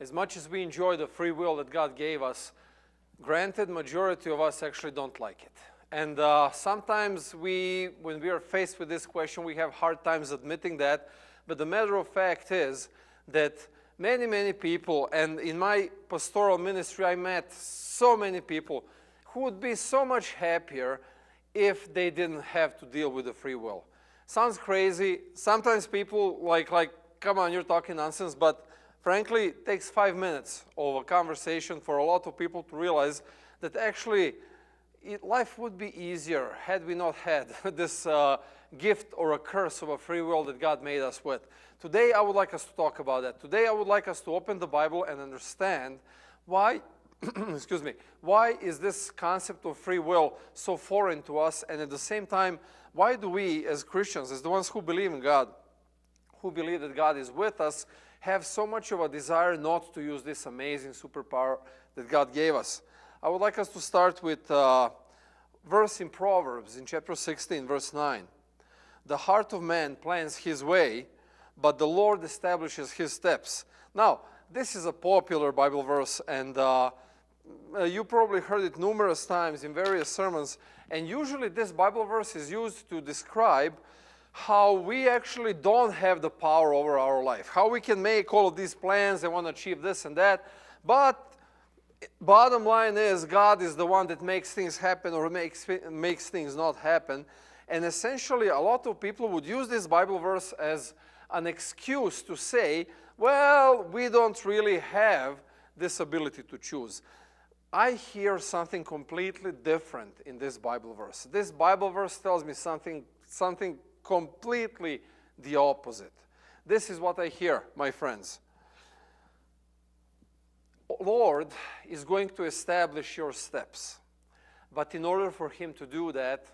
As much as we enjoy the free will that God gave us, granted, majority of us actually don't like it. And sometimes when we are faced with this question, we have hard times admitting that. But the matter of fact is that many, many people, and in my pastoral ministry, I met so many people who would be so much happier if they didn't have to deal with the free will. Sounds crazy. Sometimes people like, come on, you're talking nonsense, but frankly, it takes 5 minutes of a conversation for a lot of people to realize that actually life would be easier had we not had this gift or a curse of a free will that God made us with. Today, I would like us to talk about that. Today, I would like us to open the Bible and understand why, excuse me, why is this concept of free will so foreign to us, and at the same time, why do we as Christians, as the ones who believe in God, who believe that God is with us, have so much of a desire not to use this amazing superpower that God gave us. I would like us to start with a verse in Proverbs in chapter 16, verse 9. The heart of man plans his way, but the Lord establishes his steps. Now, this is a popular Bible verse, and you probably heard it numerous times in various sermons, and usually this Bible verse is used to describe how we actually don't have the power over our life, how we can make all of these plans and want to achieve this and that, but bottom line is God is the one that makes things happen or makes things not happen. And essentially a lot of people would use this Bible verse as an excuse to say, well, we don't really have this ability to choose. I hear something completely different in this Bible verse. This Bible verse tells me something completely the opposite. This is what I hear, my friends. Lord is going to establish your steps. But in order for him to do that,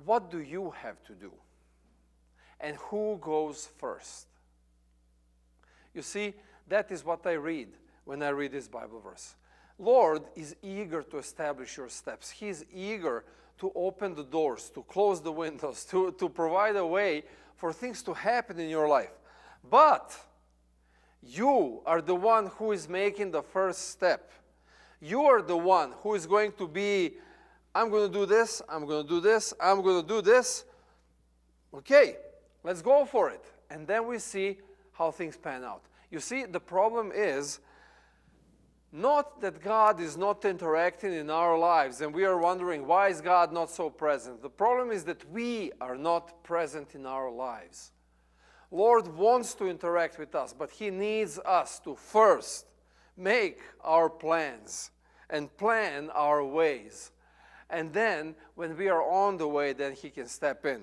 what do you have to do? And who goes first? You see, that is what I read when I read this Bible verse. Lord is eager to establish your steps. He's eager to open the doors, to close the windows, to provide a way for things to happen in your life. But you are the one who is making the first step. You are the one who is going to be, I'm going to do this, I'm going to do this, I'm going to do this. Okay, let's go for it. And then we see how things pan out. You see, the problem is not that God is not interacting in our lives and we are wondering, why is God not so present? The problem is that we are not present in our lives. Lord wants to interact with us, but he needs us to first make our plans and plan our ways. And then, when we are on the way, then he can step in.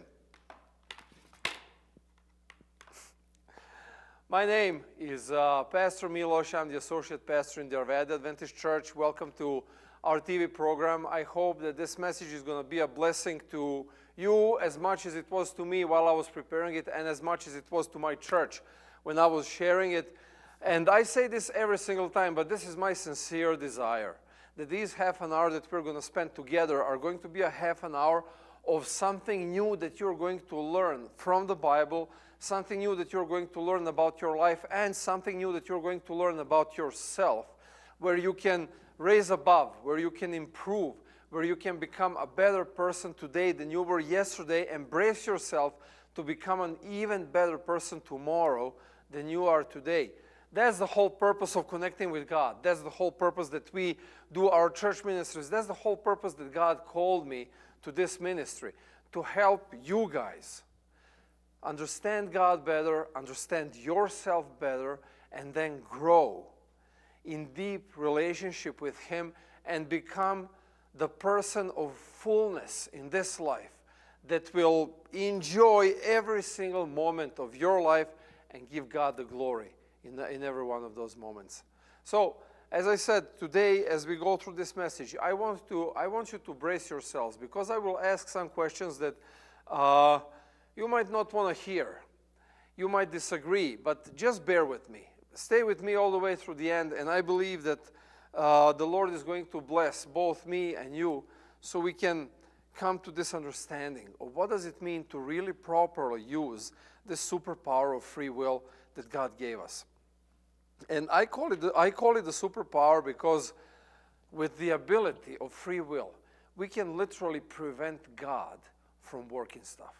My name is Pastor Miloš. I'm the Associate Pastor in the Arvada Adventist Church. Welcome to our TV program. I hope that this message is going to be a blessing to you as much as it was to me while I was preparing it, and as much as it was to my church when I was sharing it. And I say this every single time, but this is my sincere desire, that these half an hour that we're going to spend together are going to be a half an hour of something new that you're going to learn from the Bible, something new that you're going to learn about your life, and something new that you're going to learn about yourself, where you can raise above, where you can improve, where you can become a better person today than you were yesterday. Embrace yourself to become an even better person tomorrow than you are today. That's the whole purpose of connecting with God. That's the whole purpose that we do our church ministries. That's the whole purpose that God called me to this ministry, to help you guys understand God better, understand yourself better, and then grow in deep relationship with him and become the person of fullness in this life that will enjoy every single moment of your life and give God the glory in every one of those moments. So, as I said, today as we go through this message, I want you to brace yourselves, because I will ask some questions that you might not want to hear. You might disagree, but just bear with me. Stay with me all the way through the end, and I believe that the Lord is going to bless both me and you so we can come to this understanding of what does it mean to really properly use this superpower of free will that God gave us. And I call it the superpower because with the ability of free will, we can literally prevent God from working stuff.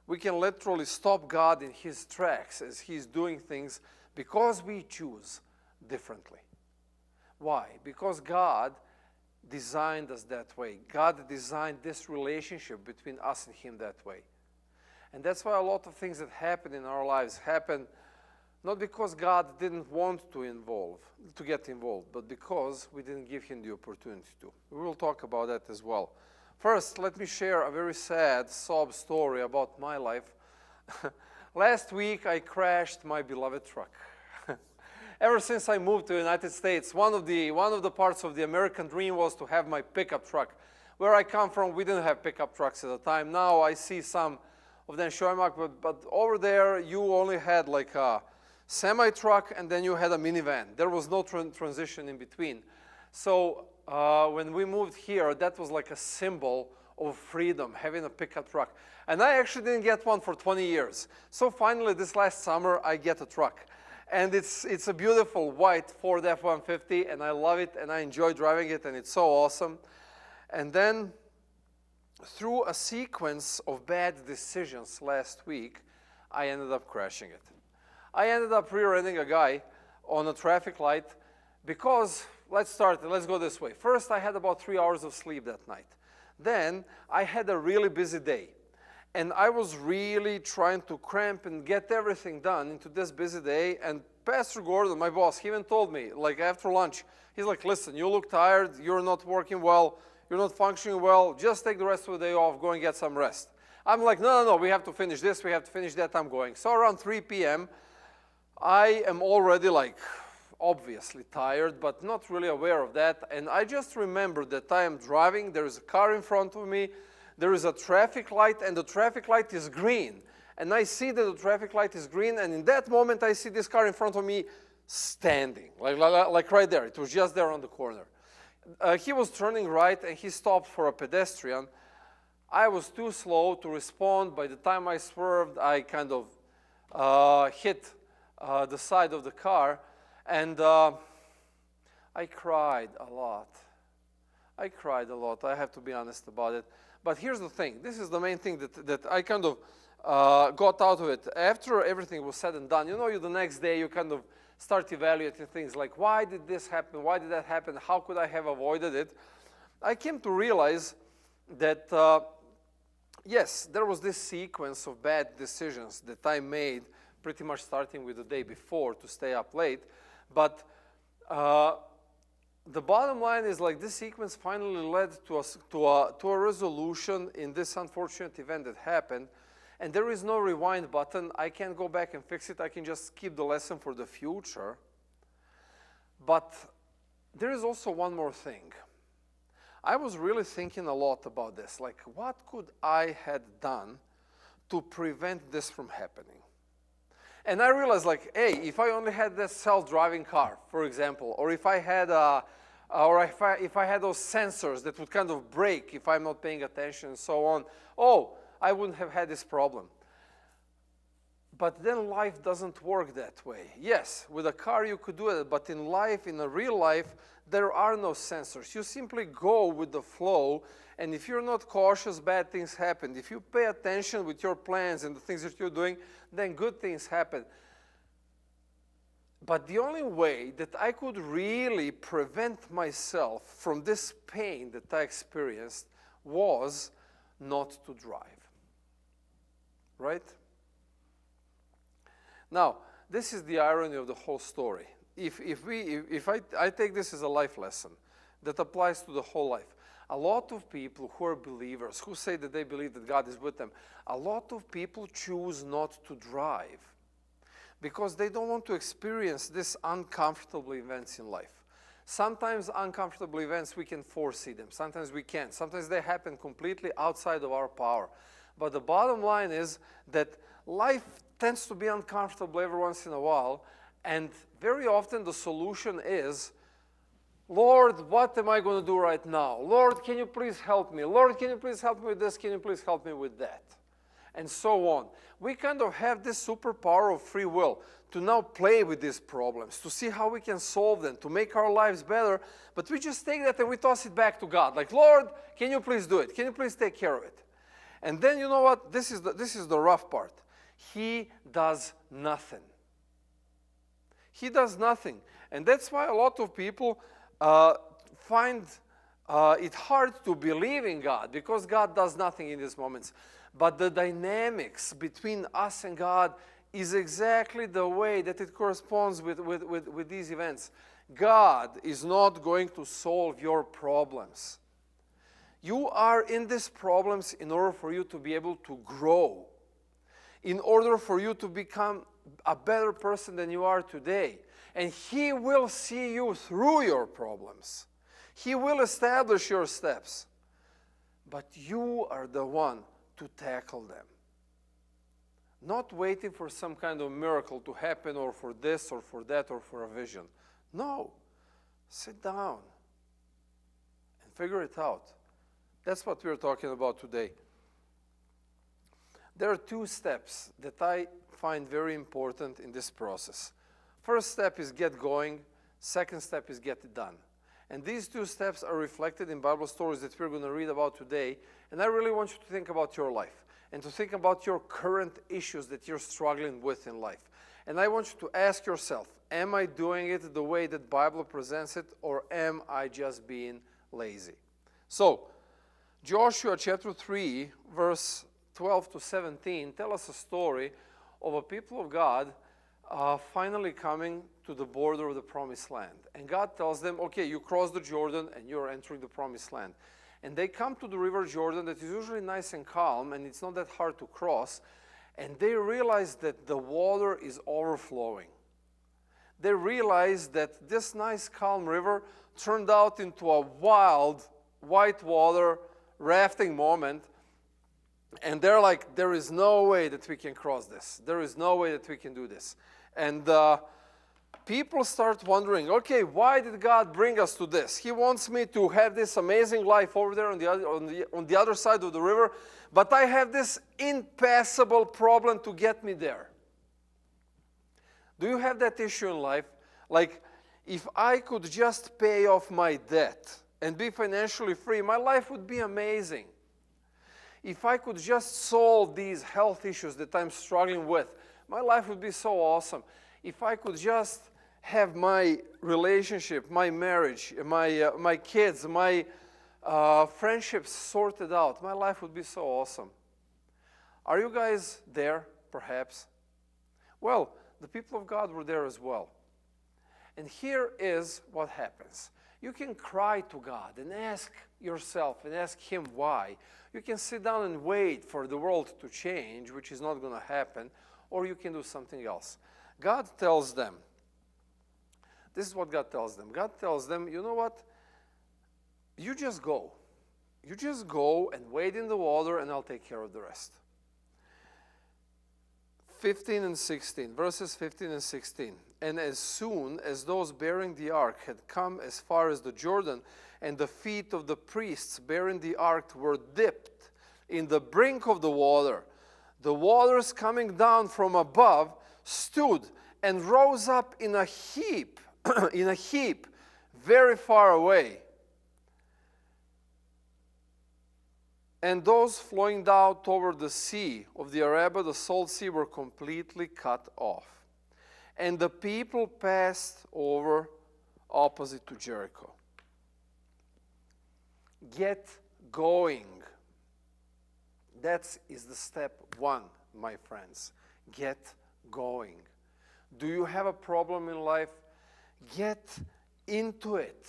We can literally stop God in his tracks as he's doing things because we choose differently. Why? Because God designed us that way. God designed this relationship between us and him that way. And that's why a lot of things that happen in our lives happen not because God didn't want to get involved, but because we didn't give him the opportunity to. We will talk about that as well. First, let me share a very sad sob story about my life. Last week, I crashed my beloved truck. Ever since I moved to the United States, one of the parts of the American dream was to have my pickup truck. Where I come from, we didn't have pickup trucks at the time. Now I see some of them showing up, but over there, you only had like a semi-truck and then you had a minivan. There was no transition in between. So when we moved here, that was like a symbol of freedom, having a pickup truck. And I actually didn't get one for 20 years. So finally, this last summer, I get a truck. And it's a beautiful white Ford F-150, and I love it, and I enjoy driving it, and it's so awesome. And then, through a sequence of bad decisions last week, I ended up crashing it. I ended up rear-ending a guy on a traffic light because, let's go this way. First, I had about 3 hours of sleep that night. Then, I had a really busy day. And I was really trying to cramp and get everything done into this busy day. And Pastor Gordon, my boss, he even told me, like after lunch, he's like, listen, you look tired, you're not working well, you're not functioning well, just take the rest of the day off, go and get some rest. I'm like, no, we have to finish this, we have to finish that, I'm going. So around 3 p.m., I am already like, obviously tired, but not really aware of that. And I just remember that I am driving, there is a car in front of me, there is a traffic light, and the traffic light is green. And I see that the traffic light is green, and in that moment, I see this car in front of me standing, like right there. It was just there on the corner. He was turning right, and he stopped for a pedestrian. I was too slow to respond. By the time I swerved, I kind of hit the side of the car, and I cried a lot. I have to be honest about it. But here's the thing. This is the main thing that I kind of got out of it. After everything was said and done, the next day you kind of start evaluating things like, why did this happen? Why did that happen? How could I have avoided it? I came to realize that, yes, there was this sequence of bad decisions that I made pretty much starting with the day before to stay up late. But the bottom line is like this sequence finally led to a resolution in this unfortunate event that happened. And there is no rewind button. I can't go back and fix it. I can just keep the lesson for the future. But there is also one more thing. I was really thinking a lot about this. Like, what could I had done to prevent this from happening? And I realized, like, hey, if I only had this self-driving car, for example, or if I had if I had those sensors that would kind of break if I'm not paying attention and so on, I wouldn't have had this problem. But then life doesn't work that way. Yes, with a car you could do it, but in life, in a real life, there are no sensors. You simply go with the flow, and if you're not cautious, bad things happen. If you pay attention with your plans and the things that you're doing, then good things happen. But the only way that I could really prevent myself from this pain that I experienced was not to drive. Right? Now, this is the irony of the whole story. If I take this as a life lesson that applies to the whole life, a lot of people who are believers, who say that they believe that God is with them, a lot of people choose not to drive because they don't want to experience these uncomfortable events in life. Sometimes uncomfortable events, we can foresee them. Sometimes we can't. Sometimes they happen completely outside of our power. But the bottom line is that life tends to be uncomfortable every once in a while, and very often the solution is, Lord, what am I going to do right now? Lord, can you please help me? Lord, can you please help me with this? Can you please help me with that? And so on. We kind of have this superpower of free will to now play with these problems, to see how we can solve them, to make our lives better. But we just take that and we toss it back to God. Like, Lord, can you please do it? Can you please take care of it? And then you know what? This is the rough part. He does nothing. He does nothing. And that's why a lot of people find it hard to believe in God, because God does nothing in these moments. But the dynamics between us and God is exactly the way that it corresponds with these events. God is not going to solve your problems. You are in these problems in order for you to be able to grow, in order for you to become a better person than you are today. And He will see you through your problems. He will establish your steps. But you are the one to tackle them. Not waiting for some kind of miracle to happen, or for this or for that or for a vision. No. Sit down and figure it out. That's what we're talking about today. There are two steps that I find very important in this process. First step is get going. Second step is get it done. And these two steps are reflected in Bible stories that we're going to read about today. And I really want you to think about your life and to think about your current issues that you're struggling with in life. And I want you to ask yourself, am I doing it the way that Bible presents it, or am I just being lazy? So, Joshua chapter 3, verse 12 to 17, tell us a story of a people of God finally coming to the border of the promised land. And God tells them, okay, you cross the Jordan and you're entering the promised land. And they come to the river Jordan that is usually nice and calm, and it's not that hard to cross. And they realize that the water is overflowing. They realize that this nice calm river turned out into a wild whitewater rafting moment. And they're like, there is no way that we can cross this. There is no way that we can do this. And people start wondering, okay, why did God bring us to this? He wants me to have this amazing life over there on the other side of the river, but I have this impassable problem to get me there. Do you have that issue in life? Like, if I could just pay off my debt and be financially free, my life would be amazing. If I could just solve these health issues that I'm struggling with, my life would be so awesome. If I could just have my relationship, my marriage, my kids, my friendships sorted out, my life would be so awesome. Are you guys there, perhaps? Well, the people of God were there as well. And here is what happens. You can cry to God and ask yourself and ask Him why. You can sit down and wait for the world to change, which is not going to happen, or you can do something else. God tells them, this is what God tells them. God tells them, you know what? You just go. You just go and wade in the water, and I'll take care of the rest. 15 and 16, verses 15 and 16. And as soon as those bearing the ark had come as far as the Jordan, and the feet of the priests bearing the ark were dipped in the brink of the waters coming down from above stood and rose up in a heap, very far away. And those flowing down toward the sea of the Arabah, the Salt Sea, were completely cut off. And the people passed over opposite to Jericho. Get going. That is the step one, my friends. Get going. Do you have a problem in life? Get into it.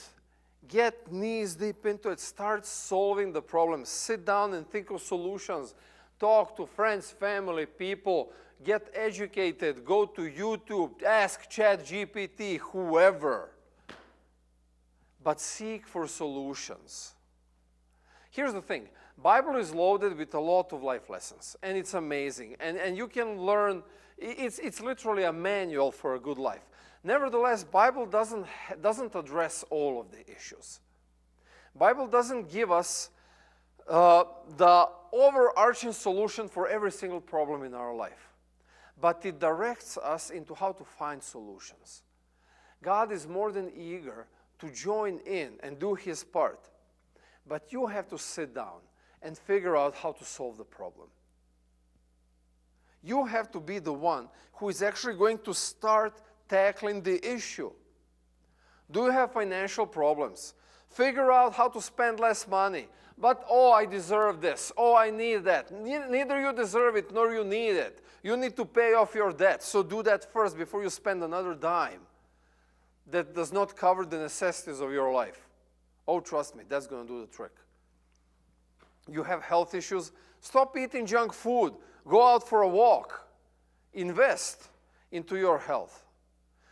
Get knees deep into it. Start solving the problem. Sit down and think of solutions. Talk to friends, family, people. Get educated. Go to YouTube. Ask ChatGPT, whoever. But seek for solutions. Here's the thing. Bible is loaded with a lot of life lessons. And it's amazing. And you can learn. It's literally a manual for a good life. Nevertheless, Bible doesn't address all of the issues. Bible doesn't give us the overarching solution for every single problem in our life. but it directs us into how to find solutions. God is more than eager to join in and do his part, but you have to sit down and figure out how to solve the problem. You have to be the one who is actually going to start tackling the issue. Do you have financial problems? Figure out how to spend less money. But, oh, I deserve this. Oh, I need that. Neither you deserve it nor you need it. You need to pay off your debt. So do that first before you spend another dime that does not cover the necessities of your life. Oh, trust me, that's going to do the trick. You have health issues? Stop eating junk food. Go out for a walk. Invest into your health.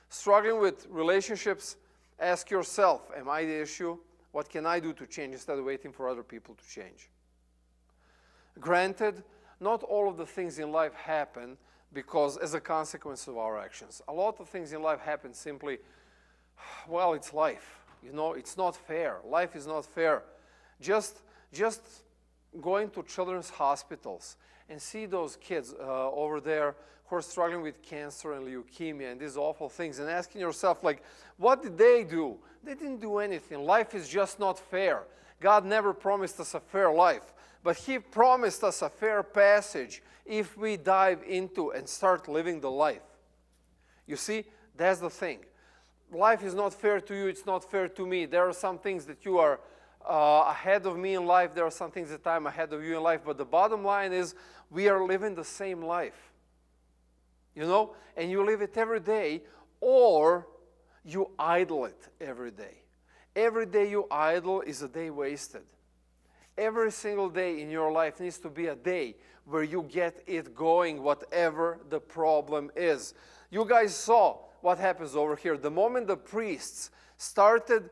Struggling with relationships? Ask yourself, am I the issue? What can I do to change instead of waiting for other people to change? Granted, not all of the things in life happen because as a consequence of our actions. A lot of things in life happen simply, well, it's life. You know, it's not fair. Life is not fair. Just going to children's hospitals and see those kids over there who are struggling with cancer and leukemia and these awful things, and asking yourself, like, what did they do? They didn't do anything. Life is just not fair. God never promised us a fair life, but he promised us a fair passage if we dive into and start living the life. You see, that's the thing. Life is not fair to you, it's not fair to me. There are some things that you are ahead of me in life, there are some things that I'm ahead of you in life, but the bottom line is we are living the same life. You know, and you live it every day, or you idle it every day. Every day you idle is a day wasted. Every single day in your life needs to be a day where you get it going, whatever the problem is. You guys saw what happens over here. The moment the priests started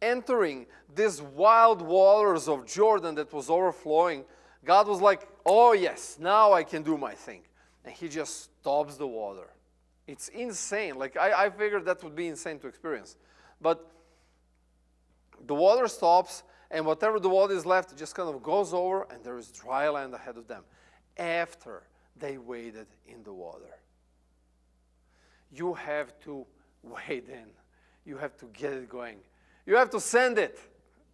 entering these wild waters of Jordan that was overflowing, God was like, oh yes, now I can do my thing. And he just stops the water. It's insane. Like, I figured that would be insane to experience. But the water stops, and whatever the water is left just kind of goes over, and there is dry land ahead of them after they waded in the water. You have to wade in. You have to get it going. You have to send it.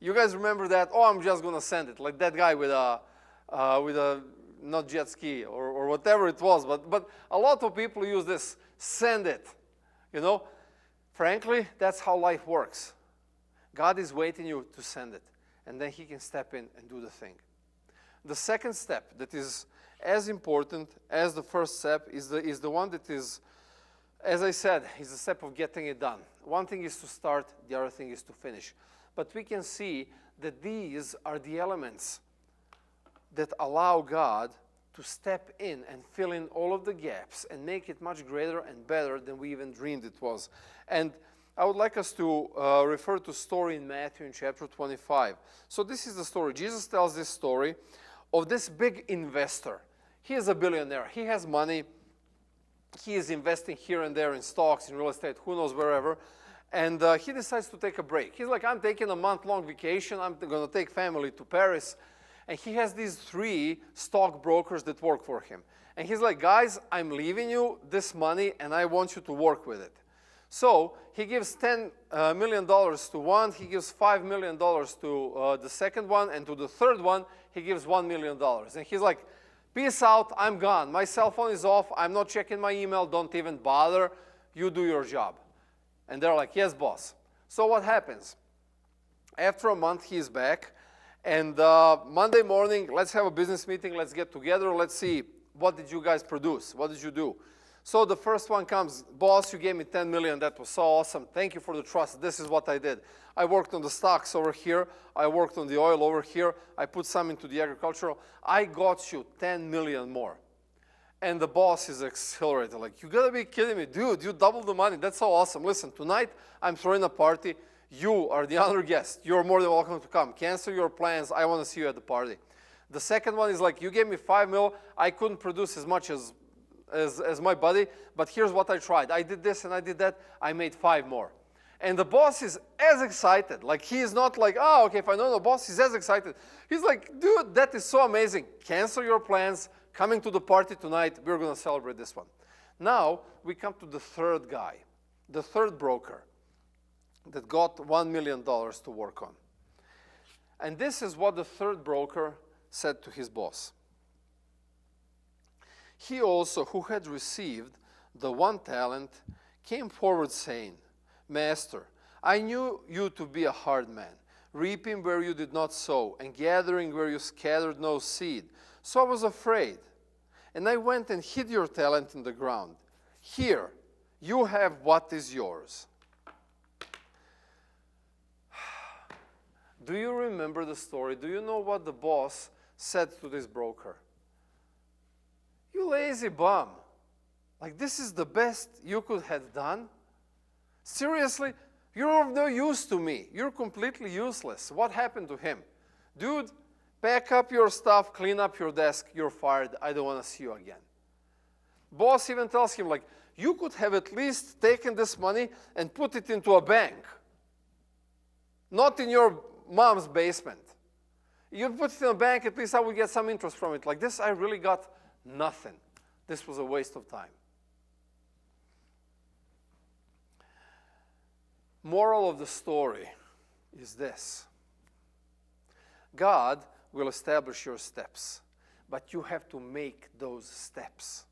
You guys remember that? Oh, I'm just going to send it. Like that guy with a not jet ski or whatever it was, but a lot of people use this, send it. You know, frankly, that's how life works. God is waiting you to send it, and then he can step in and do the thing. The second step that is as important as the first step is the one that is, as I said, is the step of getting it done. One thing is to start, the other thing is to finish. But we can see that these are the elements that allow God to step in and fill in all of the gaps and make it much greater and better than we even dreamed it was. And I would like us to refer to a story in Matthew in chapter 25. So this is the story. Jesus tells this story of this big investor. He is a billionaire. He has money. He is investing here and there in stocks, in real estate, who knows, wherever. And he decides to take a break. He's like, I'm taking a month-long vacation. I'm going to take family to Paris. And he has these 3 stockbrokers that work for him. And he's like, guys, I'm leaving you this money, and I want you to work with it. So he gives $10 million to one, he gives $5 million to the second one, and to the third one, he gives $1 million. And he's like, peace out, I'm gone. My cell phone is off, I'm not checking my email, don't even bother, you do your job. And they're like, yes, boss. So what happens? After a month, he's back, and Monday morning, let's have a business meeting, let's get together, let's see, what did you guys produce? What did you do? So the first one comes, boss, you gave me 10 million, that was so awesome. Thank you for the trust. This is what I did. I worked on the stocks over here. I worked on the oil over here. I put some into the agricultural. I got you 10 million more. And the boss is accelerated. Like, you gotta be kidding me. Dude, you doubled the money. That's so awesome. Listen, tonight I'm throwing a party. You are the honored guest. You're more than welcome to come. Cancel your plans. I want to see you at the party. The second one is like, you gave me 5 mil. I couldn't produce as much as my buddy, but here's what I tried. I did this and I did that. I made 5 more. And the boss is as excited. Like, he is not like, oh, okay, fine. No, boss, he's as excited. He's like, dude, that is so amazing. Cancel your plans. Coming to the party tonight. We're going to celebrate this one. Now we come to the third guy, the third broker that got $1 million to work on. And this is what the third broker said to his boss. He also, who had received the 1 talent, came forward saying, Master, I knew you to be a hard man, reaping where you did not sow, and gathering where you scattered no seed. So I was afraid, and I went and hid your talent in the ground. Here, you have what is yours. Do you remember the story? Do you know what the boss said to this broker? You lazy bum. Like, this is the best you could have done? Seriously? You're of no use to me. You're completely useless. What happened to him? Dude, pack up your stuff, clean up your desk, you're fired. I don't want to see you again. Boss even tells him, like, you could have at least taken this money and put it into a bank. Not in your mom's basement. You put it in a bank, at least I would get some interest from it. Like this, I really got nothing. This was a waste of time. Moral of the story is this. God will establish your steps, but you have to make those steps.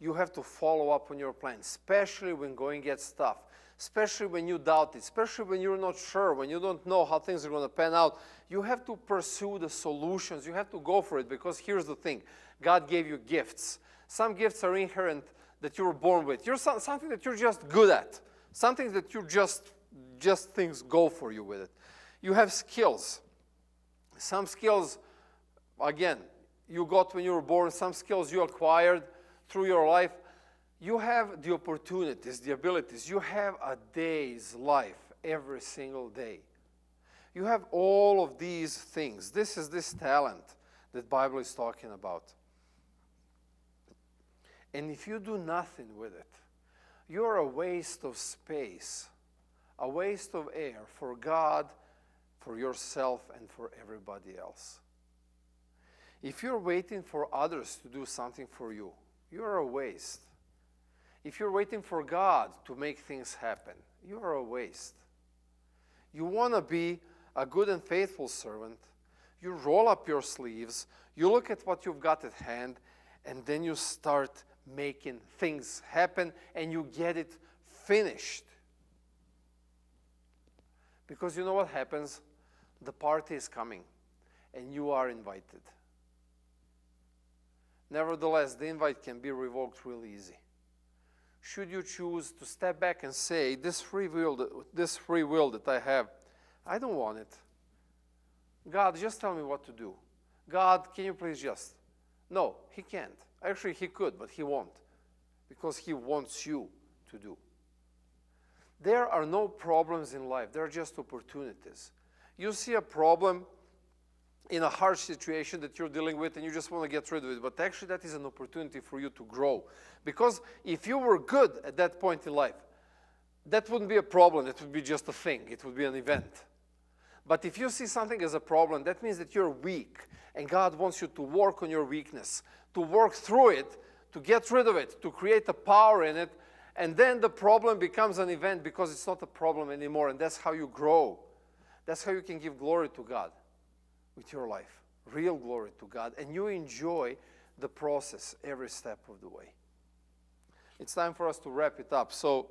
You have to follow up on your plan, especially when going gets tough, especially when you doubt it, especially when you're not sure, when you don't know how things are going to pan out. You have to pursue the solutions. You have to go for it, because here's the thing. God gave you gifts. Some gifts are inherent that you were born with. You're something that you're just good at, something that you just things go for you with it. You have skills. Some skills, again, you got when you were born. Some skills you acquired through your life. You have the opportunities, the abilities. You have a day's life every single day. You have all of these things. This is this talent that the Bible is talking about. And if you do nothing with it, you're a waste of space, a waste of air for God, for yourself, and for everybody else. If you're waiting for others to do something for you, you're a waste. If you're waiting for God to make things happen, you're a waste. You want to be a good and faithful servant. You roll up your sleeves, you look at what you've got at hand, and then you start making things happen, and you get it finished. Because you know what happens? The party is coming, and you are invited. Nevertheless, the invite can be revoked real easy. Should you choose to step back and say, this free will that I have, I don't want it. God, just tell me what to do. God, can you please just? No, he can't. Actually, he could, but he won't, because he wants you to do. There are no problems in life. There are just opportunities. You see a problem in a harsh situation that you're dealing with, and you just want to get rid of it. But actually, that is an opportunity for you to grow. Because if you were good at that point in life, that wouldn't be a problem. It would be just a thing. It would be an event. But if you see something as a problem, that means that you're weak. And God wants you to work on your weakness, to work through it, to get rid of it, to create a power in it. And then the problem becomes an event, because it's not a problem anymore. And that's how you grow. That's how you can give glory to God with your life, real glory to God, and you enjoy the process every step of the way. It's time for us to wrap it up. So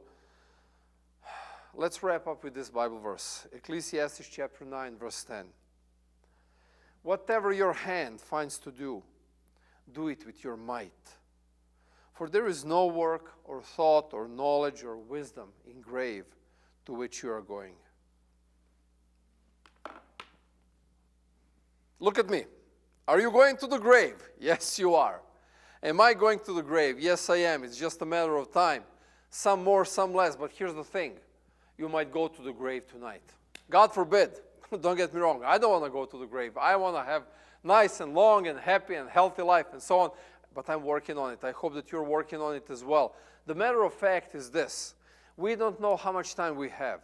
let's wrap up with this Bible verse, Ecclesiastes chapter 9, verse 10. Whatever your hand finds to do, do it with your might. For there is no work or thought or knowledge or wisdom in grave to which you are going. Look at me. Are you going to the grave? Yes, you are. Am I going to the grave? Yes, I am. It's just a matter of time. Some more, some less. But here's the thing. You might go to the grave tonight. God forbid. Don't get me wrong. I don't want to go to the grave. I want to have nice and long and happy and healthy life and so on. But I'm working on it. I hope that you're working on it as well. The matter of fact is this. We don't know how much time we have.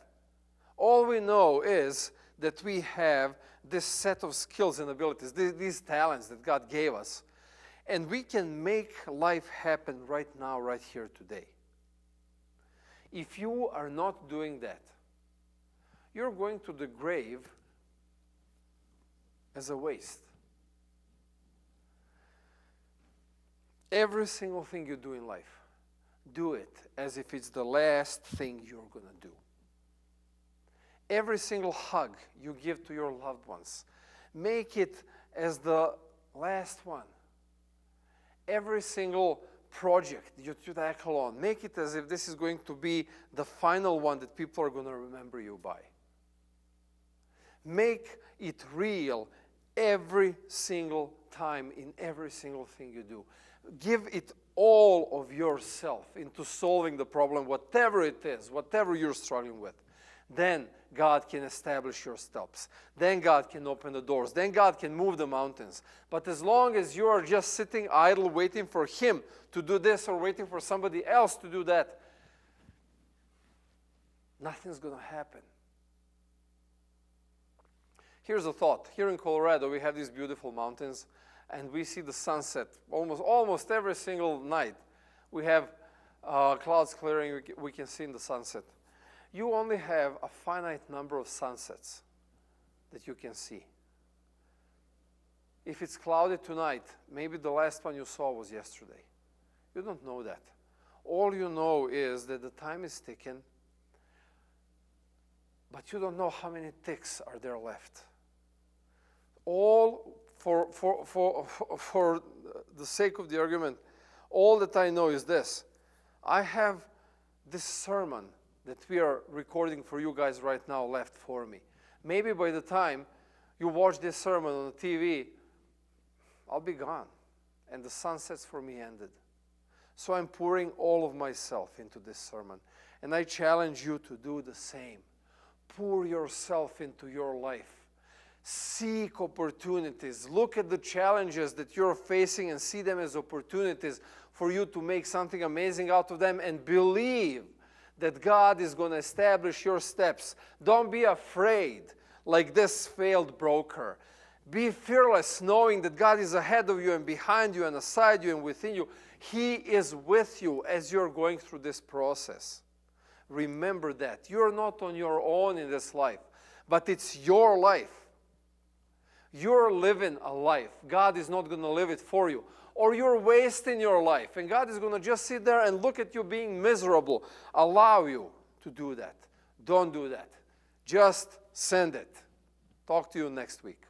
All we know is that we have this set of skills and abilities, these talents that God gave us. And we can make life happen right now, right here today. If you are not doing that, you're going to the grave as a waste. Every single thing you do in life, do it as if it's the last thing you're going to do. Every single hug you give to your loved ones, make it as the last one. Every single project you tackle on, make it as if this is going to be the final one that people are going to remember you by. Make it real every single time in every single thing you do. Give it all of yourself into solving the problem, whatever it is, whatever you're struggling with. Then God can establish your steps. Then God can open the doors. Then God can move the mountains. But as long as you are just sitting idle, waiting for Him to do this or waiting for somebody else to do that, nothing's going to happen. Here's a thought. Here in Colorado, we have these beautiful mountains, and we see the sunset almost every single night. We have clouds clearing, we can see in the sunset. You only have a finite number of sunsets that you can see. If it's cloudy tonight, maybe the last one you saw was yesterday. You don't know that. All you know is that the time is ticking, but you don't know how many ticks are there left. All for the sake of the argument, all that I know is this. I have this sermon that we are recording for you guys right now left for me. Maybe by the time you watch this sermon on the TV, I'll be gone, and the sunsets for me ended. So I'm pouring all of myself into this sermon, and I challenge you to do the same. Pour yourself into your life. Seek opportunities. Look at the challenges that you're facing and see them as opportunities for you to make something amazing out of them, and believe that God is going to establish your steps. Don't be afraid like this failed broker. Be fearless, knowing that God is ahead of you and behind you and aside you and within you. He is with you as you're going through this process. Remember that. You're not on your own in this life, but it's your life. You're living a life. God is not going to live it for you. Or you're wasting your life, and God is going to just sit there and look at you being miserable. Allow you to do that. Don't do that. Just send it. Talk to you next week.